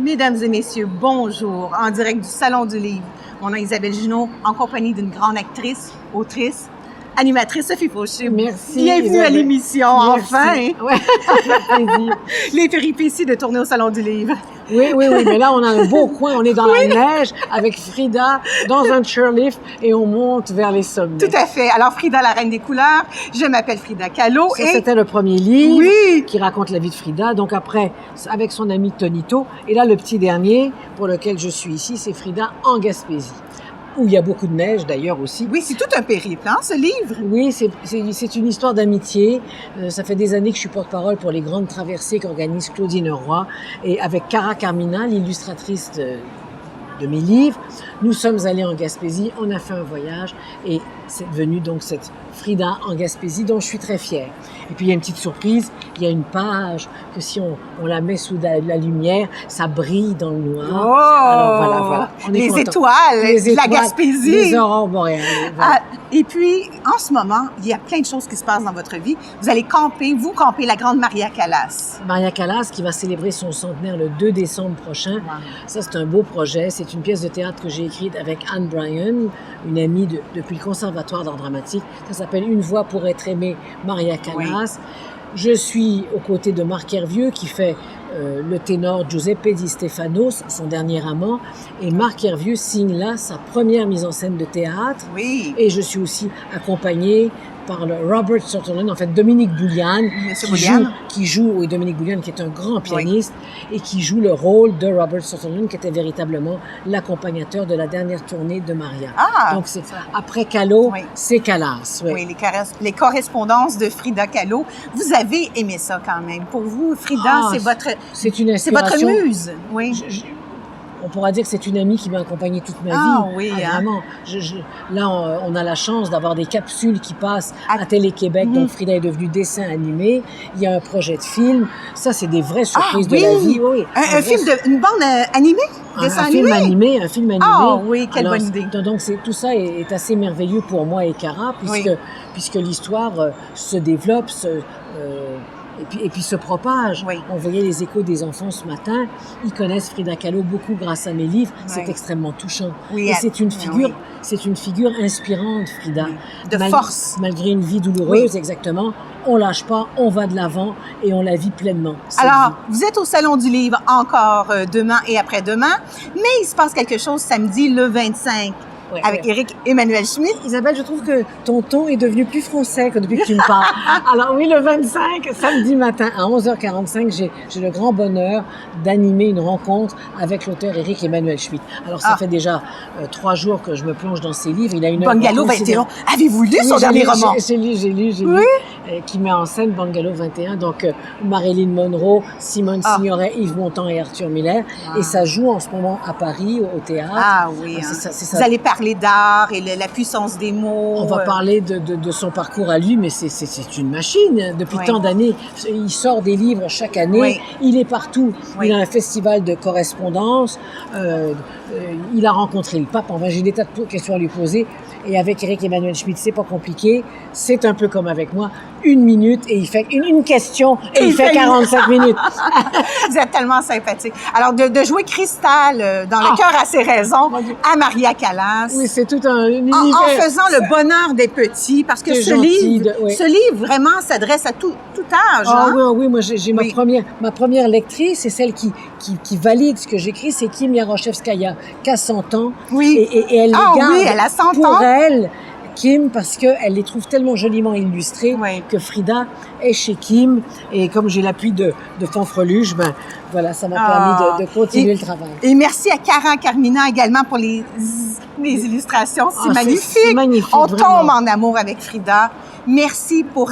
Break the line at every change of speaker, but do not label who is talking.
Mesdames et messieurs, bonjour, en direct du Salon du Livre. Mon nom est Isabelle Junot, en compagnie d'une grande actrice, autrice, animatrice, Sophie Fauché.
Merci.
Bienvenue
Isabelle.
à l'émission, enfin!
Ouais, ça fait plaisir.
Les péripéties de tourner au Salon du Livre.
Oui, mais là, on a un beau coin, on est dans la neige, avec Frida, dans un chairlift, et on monte vers les sommets.
Tout à fait. Alors, Frida, la reine des couleurs, je m'appelle Frida Kahlo.
Ça, c'était le premier livre
Oui.
qui raconte la vie de Frida. Donc après, avec son ami Tonito. Et là, le petit dernier, pour lequel je suis ici, c'est Frida en Gaspésie, où il y a beaucoup de neige d'ailleurs aussi.
Oui, c'est tout un périple, hein, ce livre.
Oui, c'est une histoire d'amitié. Ça fait des années que je suis porte-parole pour les grandes traversées qu'organise Claudine Roy. Et avec Cara Carmina, l'illustratrice de mes livres, nous sommes allés en Gaspésie, on a fait un voyage et c'est devenu donc cette Frida en Gaspésie dont je suis très fière. Et puis il y a une petite surprise, il y a une page que si on la met sous la lumière, ça brille dans le noir.
Oh!
Alors voilà. On est
les
content.
étoiles, de la Gaspésie.
Les aurores boréales. Voilà.
Et puis, en ce moment, il y a plein de choses qui se passent dans votre vie. Vous allez camper la grande Maria Callas.
Maria Callas qui va célébrer son centenaire le 2 décembre prochain. Wow. Ça, c'est un beau projet. C'est une pièce de théâtre que j'ai écrite avec Anne Bryan, une amie depuis le Conservatoire d'art dramatique. Ça s'appelle Une voix pour être aimée, Maria Callas. Oui. Je suis aux côtés de Marc Hervieux qui fait le ténor Giuseppe Di Stefano, son dernier amant. Et Marc Hervieux signe là sa première mise en scène de théâtre.
Oui.
Et je suis aussi accompagnée par le Robert Sutherland, en fait Dominique Boulian, qui joue Dominique Boulian qui est un grand pianiste et qui joue le rôle de Robert Sutherland qui était véritablement l'accompagnateur de la dernière tournée de Maria.
Ah,
donc c'est après Kahlo, c'est Callas.
Oui, les correspondances de Frida Kahlo. Vous avez aimé ça quand même. Pour vous, Frida, c'est votre muse. Oui.
On pourra dire que c'est une amie qui m'a accompagnée toute ma vie.
Oui,
vraiment. Là, on a la chance d'avoir des capsules qui passent à Télé-Québec, donc Frida est devenue dessin animé. Il y a un projet de film. Ça, c'est des vraies surprises de la vie. Oui,
une bande animée?
Un film animé.
Ah oui, quelle bonne idée.
Donc, tout ça est assez merveilleux pour moi et Cara, puisque l'histoire se développe, et puis se propage.
Oui.
On voyait les échos des enfants ce matin. Ils connaissent Frida Kahlo beaucoup grâce à mes livres. Oui. C'est extrêmement touchant. Oui, et c'est une figure inspirante, Frida.
Oui. De force.
Malgré une vie douloureuse, exactement. On lâche pas, on va de l'avant et on la vit pleinement.
Alors, vous êtes au Salon du Livre encore demain et après-demain, mais il se passe quelque chose samedi le 25. Avec Éric Emmanuel Schmitt.
Isabelle, je trouve que ton ton est devenu plus français que depuis que tu me parles. Alors oui, le 25, samedi matin à 11h45, j'ai le grand bonheur d'animer une rencontre avec l'auteur Éric Emmanuel Schmitt. Alors ça fait déjà 3 jours que je me plonge dans ses livres. Il a une
Bungalow 21. Avez-vous lu son dernier roman?
J'ai lu, qui met en scène Bungalow 21. Donc Marilyn Monroe, Simone Signoret, Yves Montand et Arthur Miller. Et ça joue en ce moment à Paris, au théâtre.
Ah oui. C'est ça. Vous allez parler d'art et la puissance des mots.
On va parler de son parcours à lui, mais c'est une machine. Depuis tant d'années, il sort des livres chaque année. Il est partout. Il a un festival de correspondance. Il a rencontré le pape. Enfin, j'ai des tas de questions à lui poser. Et avec Éric Emmanuel Schmitt, c'est pas compliqué. C'est un peu comme avec moi. 1 minute et il fait une question et il fait 45 minutes.
Vous êtes tellement sympathique. Alors, de jouer Cristal dans Le cœur à ses raisons à Maria Callas.
Oui, c'est tout un univers.
En faisant le bonheur des petits, parce que ce livre vraiment s'adresse à tout âge.
Oui, moi j'ai ma première lectrice, c'est celle qui valide ce que j'écris, c'est Kim Yaroshevskaya, qui a 100 ans.
Oui.
Et elle les garde
elle a 100
pour
ans.
elle. Kim, parce qu'elle les trouve tellement joliment illustrées que Frida est chez Kim. Et comme j'ai l'appui de Fanfreluche, ça m'a permis de continuer le travail.
Et merci à Cara Carmina également pour les illustrations. C'est magnifique.
C'est magnifique.
On tombe en amour avec Frida. Merci pour